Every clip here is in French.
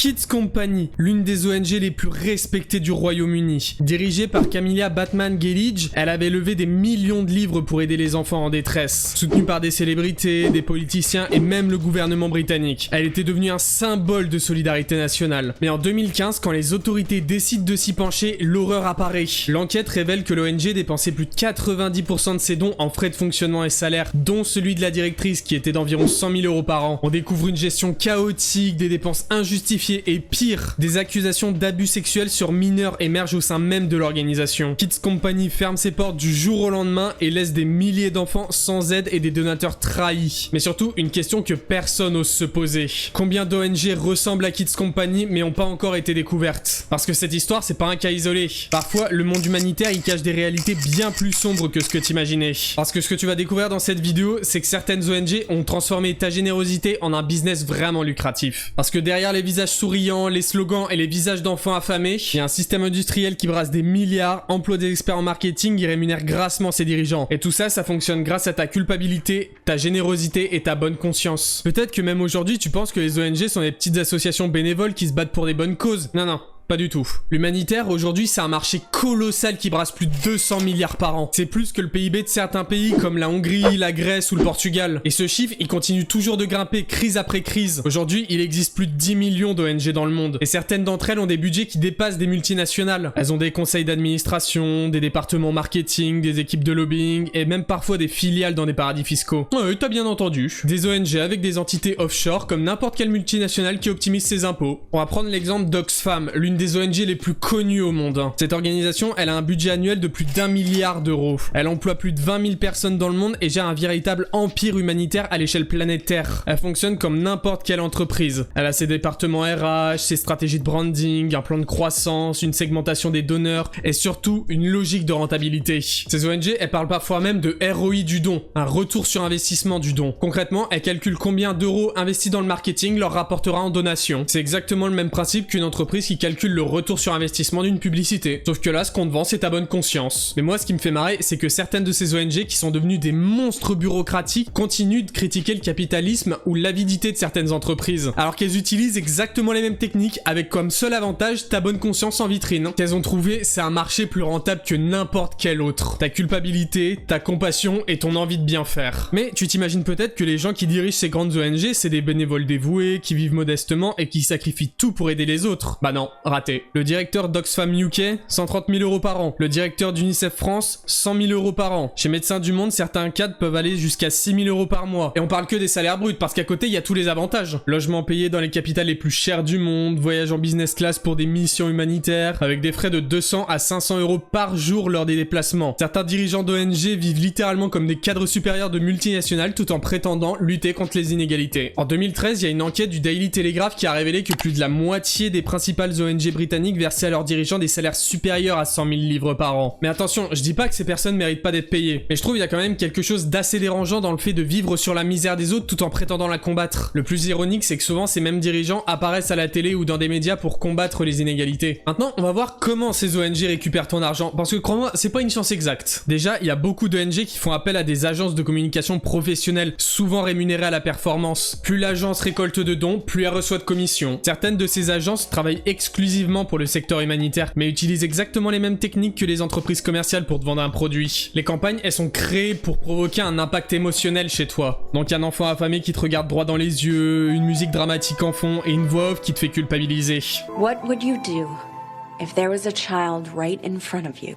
Kids Company, l'une des ONG les plus respectées du Royaume-Uni. Dirigée par Camilla Batman-Gelidge, elle avait levé des millions de livres pour aider les enfants en détresse. Soutenue par des célébrités, des politiciens et même le gouvernement britannique. Elle était devenue un symbole de solidarité nationale. Mais en 2015, quand les autorités décident de s'y pencher, l'horreur apparaît. L'enquête révèle que l'ONG dépensait plus de 90% de ses dons en frais de fonctionnement et salaires, dont celui de la directrice qui était d'environ 100 000 € par an. On découvre une gestion chaotique, des dépenses injustifiées et pire, des accusations d'abus sexuels sur mineurs émergent au sein même de l'organisation. Kids Company ferme ses portes du jour au lendemain et laisse des milliers d'enfants sans aide et des donateurs trahis. Mais surtout, une question que personne n'ose se poser. Combien d'ONG ressemblent à Kids Company mais n'ont pas encore été découvertes? Parce que cette histoire, c'est pas un cas isolé. Parfois, le monde humanitaire, il cache des réalités bien plus sombres que ce que t'imaginais. Parce que ce que tu vas découvrir dans cette vidéo, c'est que certaines ONG ont transformé ta générosité en un business vraiment lucratif. Parce que derrière les visages souriants, les slogans et les visages d'enfants affamés, il y a un système industriel qui brasse des milliards, emploie des experts en marketing et rémunère grassement ses dirigeants. Et tout ça, ça fonctionne grâce à ta culpabilité, ta générosité et ta bonne conscience. Peut-être que même aujourd'hui, tu penses que les ONG sont des petites associations bénévoles qui se battent pour des bonnes causes. Non. Pas du tout. L'humanitaire, aujourd'hui, c'est un marché colossal qui brasse plus de 200 milliards par an. C'est plus que le PIB de certains pays comme la Hongrie, la Grèce ou le Portugal. Et ce chiffre, il continue toujours de grimper crise après crise. Aujourd'hui, il existe plus de 10 millions d'ONG dans le monde. Et certaines d'entre elles ont des budgets qui dépassent des multinationales. Elles ont des conseils d'administration, des départements marketing, des équipes de lobbying et même parfois des filiales dans des paradis fiscaux. Ouais, t'as bien entendu. Des ONG avec des entités offshore comme n'importe quelle multinationale qui optimise ses impôts. On va prendre l'exemple d'Oxfam, l'une des ONG les plus connues au monde. Cette organisation, elle a un budget annuel de plus d'1 milliard d'euros. Elle emploie plus de 20 000 personnes dans le monde et gère un véritable empire humanitaire à l'échelle planétaire. Elle fonctionne comme n'importe quelle entreprise. Elle a ses départements RH, ses stratégies de branding, un plan de croissance, une segmentation des donneurs et surtout une logique de rentabilité. Ces ONG, elles parlent parfois même de ROI du don, un retour sur investissement du don. Concrètement, elles calculent combien d'euros investis dans le marketing leur rapportera en donation. C'est exactement le même principe qu'une entreprise qui calcule le retour sur investissement d'une publicité. Sauf que là, ce qu'on te vend, c'est ta bonne conscience. Mais moi, ce qui me fait marrer, c'est que certaines de ces ONG qui sont devenues des monstres bureaucratiques continuent de critiquer le capitalisme ou l'avidité de certaines entreprises. Alors qu'elles utilisent exactement les mêmes techniques avec comme seul avantage ta bonne conscience en vitrine. Qu'elles ont trouvé, c'est un marché plus rentable que n'importe quel autre. Ta culpabilité, ta compassion et ton envie de bien faire. Mais tu t'imagines peut-être que les gens qui dirigent ces grandes ONG, c'est des bénévoles dévoués, qui vivent modestement et qui sacrifient tout pour aider les autres. Bah non, raté. Le directeur d'Oxfam UK, 130 000 € par an. Le directeur d'UNICEF France, 100 000 € par an. Chez Médecins du Monde, certains cadres peuvent aller jusqu'à 6 000 € par mois. Et on parle que des salaires bruts, parce qu'à côté, il y a tous les avantages. Logement payé dans les capitales les plus chères du monde, voyage en business class pour des missions humanitaires, avec des frais de 200 à 500 € par jour lors des déplacements. Certains dirigeants d'ONG vivent littéralement comme des cadres supérieurs de multinationales tout en prétendant lutter contre les inégalités. En 2013, il y a une enquête du Daily Telegraph qui a révélé que plus de la moitié des principales ONG britanniques versaient à leurs dirigeants des salaires supérieurs à 100 000 livres par an. Mais attention, je dis pas que ces personnes méritent pas d'être payées, mais je trouve il y a quand même quelque chose d'assez dérangeant dans le fait de vivre sur la misère des autres tout en prétendant la combattre. Le plus ironique, c'est que souvent ces mêmes dirigeants apparaissent à la télé ou dans des médias pour combattre les inégalités. Maintenant, on va voir comment ces ONG récupèrent ton argent, parce que crois-moi, c'est pas une science exacte. Déjà, il y a beaucoup d'ONG qui font appel à des agences de communication professionnelles, souvent rémunérées à la performance. Plus l'agence récolte de dons, plus elle reçoit de commissions. Certaines de ces agences travaillent exclusivement pour le secteur humanitaire, mais utilisent exactement les mêmes techniques que les entreprises commerciales pour te vendre un produit. Les campagnes, elles sont créées pour provoquer un impact émotionnel chez toi. Donc un enfant affamé qui te regarde droit dans les yeux, une musique dramatique en fond et une voix off qui te fait culpabiliser. What would you do if there was a child right in front of you?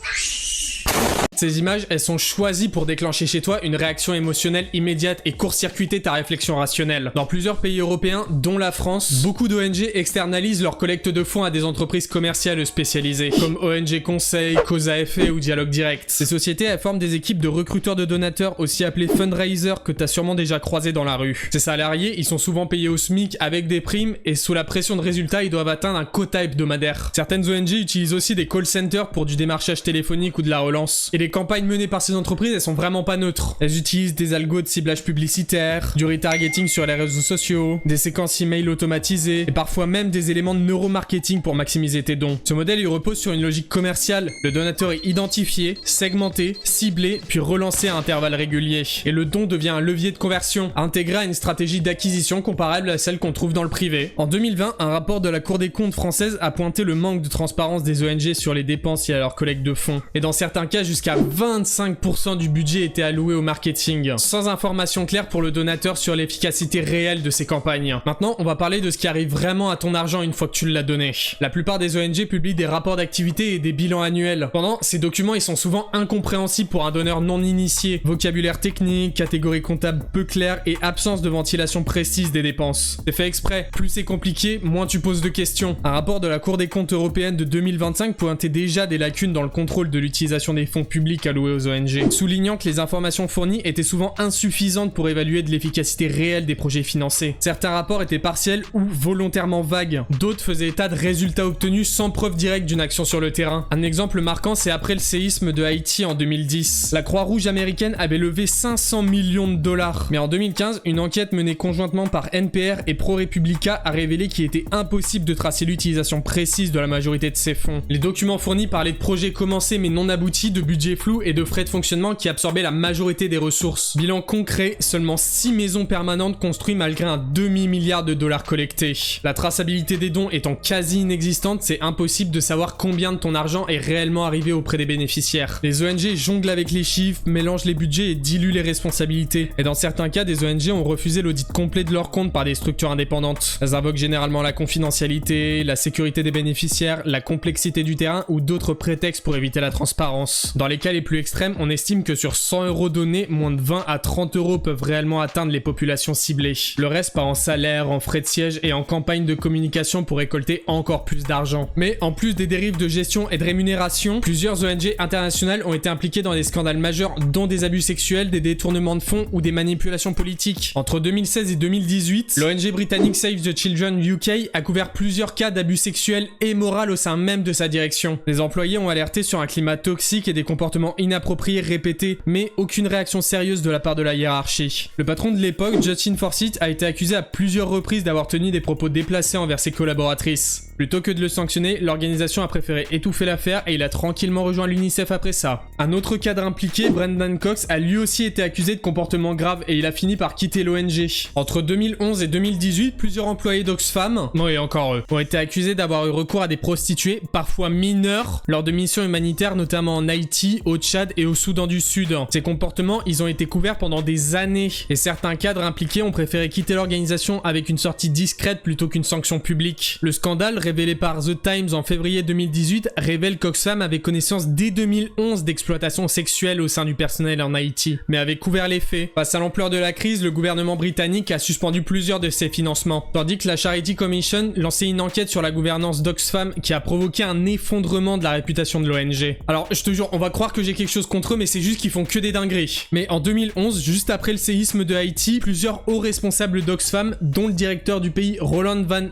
Ces images, elles sont choisies pour déclencher chez toi une réaction émotionnelle immédiate et court-circuiter ta réflexion rationnelle. Dans plusieurs pays européens, dont la France, beaucoup d'ONG externalisent leur collecte de fonds à des entreprises commerciales spécialisées, comme ONG Conseil, Cause à effet ou Dialogue Direct. Ces sociétés, elles forment des équipes de recruteurs de donateurs, aussi appelés fundraisers, que t'as sûrement déjà croisés dans la rue. Ces salariés, ils sont souvent payés au SMIC avec des primes et sous la pression de résultats, ils doivent atteindre un quota hebdomadaire. Certaines ONG utilisent aussi des call centers pour du démarchage téléphonique ou de la relance. Et les campagnes menées par ces entreprises, elles sont vraiment pas neutres. Elles utilisent des algos de ciblage publicitaire, du retargeting sur les réseaux sociaux, des séquences email automatisées, et parfois même des éléments de neuromarketing pour maximiser tes dons. Ce modèle, il repose sur une logique commerciale. Le donateur est identifié, segmenté, ciblé, puis relancé à intervalles réguliers. Et le don devient un levier de conversion, intégré à une stratégie d'acquisition comparable à celle qu'on trouve dans le privé. En 2020, un rapport de la Cour des comptes française a pointé le manque de transparence des ONG sur les dépenses liées à leur collecte de fonds. Et dans certains cas, jusqu'à 25% du budget était alloué au marketing, sans information claire pour le donateur sur l'efficacité réelle de ces campagnes. Maintenant, on va parler de ce qui arrive vraiment à ton argent une fois que tu l'as donné. La plupart des ONG publient des rapports d'activité et des bilans annuels. Pendant, ces documents, ils sont souvent incompréhensibles pour un donneur non initié. Vocabulaire technique, catégorie comptable peu claire et absence de ventilation précise des dépenses. C'est fait exprès. Plus c'est compliqué, moins tu poses de questions. Un rapport de la Cour des comptes européenne de 2025 pointait déjà des lacunes dans le contrôle de l'utilisation des fonds publics alloués aux ONG, soulignant que les informations fournies étaient souvent insuffisantes pour évaluer de l'efficacité réelle des projets financés. Certains rapports étaient partiels ou volontairement vagues. D'autres faisaient état de résultats obtenus sans preuve directe d'une action sur le terrain. Un exemple marquant, c'est après le séisme de Haïti en 2010. La Croix-Rouge américaine avait levé 500 millions de dollars. Mais en 2015, une enquête menée conjointement par NPR et ProRepublica a révélé qu'il était impossible de tracer l'utilisation précise de la majorité de ces fonds. Les documents fournis parlaient de projets commencés mais non aboutis, de budgets flous et de frais de fonctionnement qui absorbaient la majorité des ressources. Bilan concret, seulement 6 maisons permanentes construites malgré un demi-milliard de dollars collectés. La traçabilité des dons étant quasi inexistante, c'est impossible de savoir combien de ton argent est réellement arrivé auprès des bénéficiaires. Les ONG jonglent avec les chiffres, mélangent les budgets et diluent les responsabilités. Et dans certains cas, des ONG ont refusé l'audit complet de leurs comptes par des structures indépendantes. Elles invoquent généralement la confidentialité, la sécurité des bénéficiaires, la complexité du terrain ou d'autres prétextes pour éviter la transparence. Dans les cas les plus extrêmes, on estime que sur 100 € donnés, moins de 20 à 30 € peuvent réellement atteindre les populations ciblées. Le reste part en salaire, en frais de siège et en campagne de communication pour récolter encore plus d'argent. Mais en plus des dérives de gestion et de rémunération, plusieurs ONG internationales ont été impliquées dans des scandales majeurs dont des abus sexuels, des détournements de fonds ou des manipulations politiques. Entre 2016 et 2018, l'ONG britannique Save the Children UK a couvert plusieurs cas d'abus sexuels et moraux au sein même de sa direction. Les employés ont alerté sur un climat toxique et des comportements inappropriés répétés, mais aucune réaction sérieuse de la part de la hiérarchie. Le patron de l'époque, Justin Forsythe, a été accusé à plusieurs reprises d'avoir tenu des propos déplacés envers ses collaboratrices. Plutôt que de le sanctionner, l'organisation a préféré étouffer l'affaire et il a tranquillement rejoint l'UNICEF après ça. Un autre cadre impliqué, Brendan Cox, a lui aussi été accusé de comportements graves et il a fini par quitter l'ONG. Entre 2011 et 2018, plusieurs employés d'Oxfam, non et encore eux, ont été accusés d'avoir eu recours à des prostituées, parfois mineures, lors de missions humanitaires notamment en Haïti, au Tchad et au Soudan du Sud. Ces comportements, ils ont été couverts pendant des années et certains cadres impliqués ont préféré quitter l'organisation avec une sortie discrète plutôt qu'une sanction publique. Le scandale révélé par The Times en février 2018 révèle qu'Oxfam avait connaissance dès 2011 d'exploitation sexuelle au sein du personnel en Haïti, mais avait couvert les faits. Face à l'ampleur de la crise, le gouvernement britannique a suspendu plusieurs de ses financements, tandis que la Charity Commission lançait une enquête sur la gouvernance d'Oxfam qui a provoqué un effondrement de la réputation de l'ONG. Alors, je te jure, on va croire que j'ai quelque chose contre eux, mais c'est juste qu'ils font que des dingueries. Mais en 2011, juste après le séisme de Haïti, plusieurs hauts responsables d'Oxfam, dont le directeur du pays Roland Van...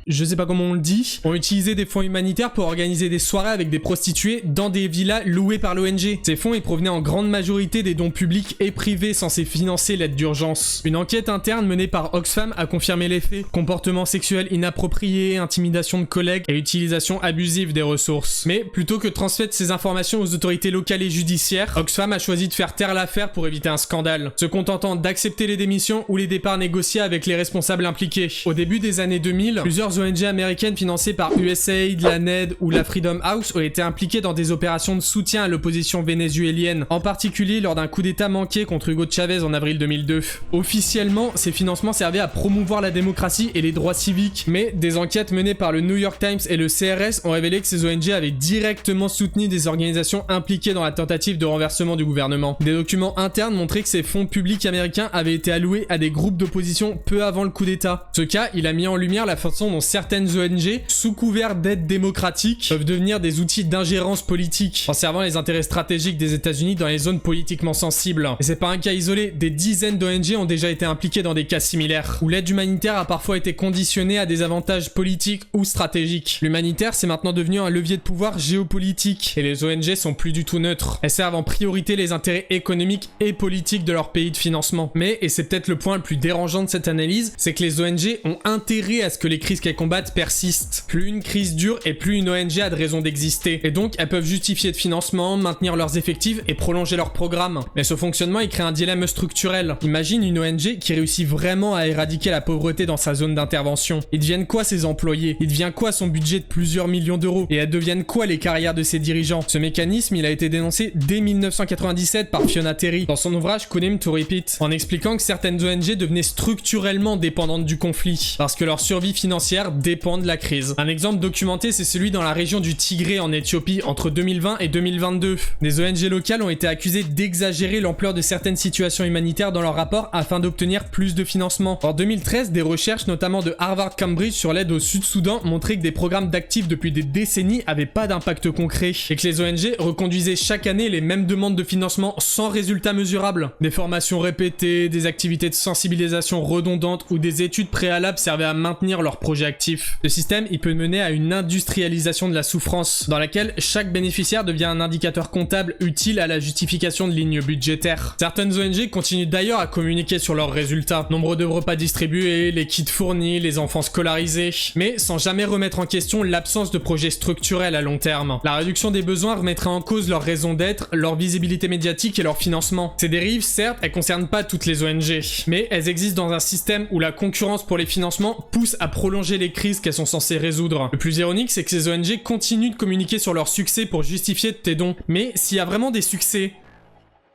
je sais pas comment on le dit, ont utilisé des fonds humanitaires pour organiser des soirées avec des prostituées dans des villas louées par l'ONG. Ces fonds, ils provenaient en grande majorité des dons publics et privés censés financer l'aide d'urgence. Une enquête interne menée par Oxfam a confirmé les faits. Comportements sexuels inappropriés, intimidation de collègues et utilisation abusive des ressources. Mais plutôt que de transmettre ces informations aux autorités locales et judiciaires, Oxfam a choisi de faire taire l'affaire pour éviter un scandale, se contentant d'accepter les démissions ou les départs négociés avec les responsables impliqués. Au début des années 2000, plusieurs ONG américaines financées par USAID, la NED ou la Freedom House ont été impliquées dans des opérations de soutien à l'opposition vénézuélienne, en particulier lors d'un coup d'état manqué contre Hugo Chavez en avril 2002. Officiellement, ces financements servaient à promouvoir la démocratie et les droits civiques, mais des enquêtes menées par le New York Times et le CRS ont révélé que ces ONG avaient directement soutenu des organisations impliquées dans la tentative de renversement du gouvernement. Des documents internes montraient que ces fonds publics américains avaient été alloués à des groupes d'opposition peu avant le coup d'état. Ce cas, il a mis en lumière la façon dont certaines ONG, sous couvert d'aide démocratique, peuvent devenir des outils d'ingérence politique, en servant les intérêts stratégiques des États-Unis dans les zones politiquement sensibles. Et c'est pas un cas isolé, des dizaines d'ONG ont déjà été impliquées dans des cas similaires, où l'aide humanitaire a parfois été conditionnée à des avantages politiques ou stratégiques. L'humanitaire, c'est maintenant devenu un levier de pouvoir géopolitique, et les ONG sont plus du tout neutres. Elles servent en priorité les intérêts économiques et politiques de leur pays de financement. Mais, et c'est peut-être le point le plus dérangeant de cette analyse, c'est que les ONG ont intérêt à ce que les crises qu'elles combattent persistent. Plus une crise dure et plus une ONG a de raisons d'exister. Et donc, elles peuvent justifier de financement, maintenir leurs effectifs et prolonger leur programme. Mais ce fonctionnement, il crée un dilemme structurel. Imagine une ONG qui réussit vraiment à éradiquer la pauvreté dans sa zone d'intervention. Ils deviennent quoi ses employés? Il devient quoi son budget de plusieurs millions d'euros? Et elles deviennent quoi les carrières de ses dirigeants? Ce mécanisme, il a été dénoncé dès 1997 par Fiona Terry dans son ouvrage Couldn't to Repeat, en expliquant que certaines ONG devenaient structurellement dépendantes du conflit, parce que leur survie financière dépend de la crise. Un exemple documenté, c'est celui dans la région du Tigré en Éthiopie entre 2020 et 2022. Des ONG locales ont été accusées d'exagérer l'ampleur de certaines situations humanitaires dans leur rapport afin d'obtenir plus de financement. En 2013, des recherches notamment de Harvard-Cambridge sur l'aide au Sud-Soudan montraient que des programmes d'actifs depuis des décennies avaient pas d'impact concret, et que les ONG reconduisaient chaque année les mêmes demandes de financement sans résultat mesurable. Des formations répétées, des activités de sensibilisation redondantes ou des études préalables servaient à maintenir leurs projets actifs. Ce système, il peut mener à une industrialisation de la souffrance, dans laquelle chaque bénéficiaire devient un indicateur comptable utile à la justification de lignes budgétaires. Certaines ONG continuent d'ailleurs à communiquer sur leurs résultats, nombre de repas distribués, les kits fournis, les enfants scolarisés, mais sans jamais remettre en question l'absence de projets structurels à long terme. La réduction des besoins remettrait en cause leur raison d'être, leur visibilité médiatique et leur financement. Ces dérives, certes, elles concernent pas toutes les ONG, mais elles existent dans un système où la concurrence pour les financements pousse à prolonger les crises qu'elles sont censées résoudre. Le plus ironique, c'est que ces ONG continuent de communiquer sur leur succès pour justifier tes dons. Mais s'il y a vraiment des succès,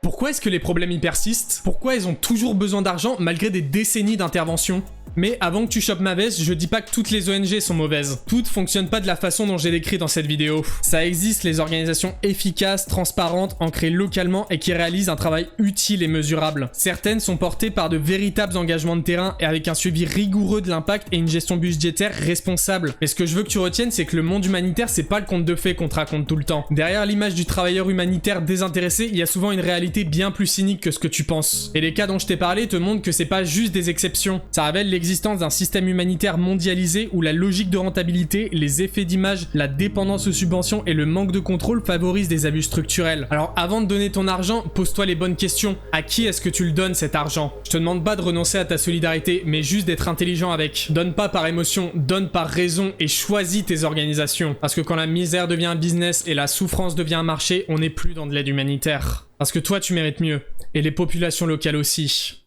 pourquoi est-ce que les problèmes y persistent? Pourquoi elles ont toujours besoin d'argent malgré des décennies d'intervention? Mais avant que tu chopes ma veste, je dis pas que toutes les ONG sont mauvaises. Toutes fonctionnent pas de la façon dont j'ai décrit dans cette vidéo. Ça existe les organisations efficaces, transparentes, ancrées localement et qui réalisent un travail utile et mesurable. Certaines sont portées par de véritables engagements de terrain et avec un suivi rigoureux de l'impact et une gestion budgétaire responsable. Mais ce que je veux que tu retiennes, c'est que le monde humanitaire, c'est pas le conte de fées qu'on te raconte tout le temps. Derrière l'image du travailleur humanitaire désintéressé, il y a souvent une réalité bien plus cynique que ce que tu penses. Et les cas dont je t'ai parlé te montrent que c'est pas juste des exceptions. Ça révèle l'existence d'un système humanitaire mondialisé où la logique de rentabilité, les effets d'image, la dépendance aux subventions et le manque de contrôle favorisent des abus structurels. Alors avant de donner ton argent, pose-toi les bonnes questions. À qui est-ce que tu le donnes cet argent? Je te demande pas de renoncer à ta solidarité, mais juste d'être intelligent avec. Donne pas par émotion, donne par raison et choisis tes organisations. Parce que quand la misère devient un business et la souffrance devient un marché, on n'est plus dans de l'aide humanitaire. Parce que toi tu mérites mieux. Et les populations locales aussi.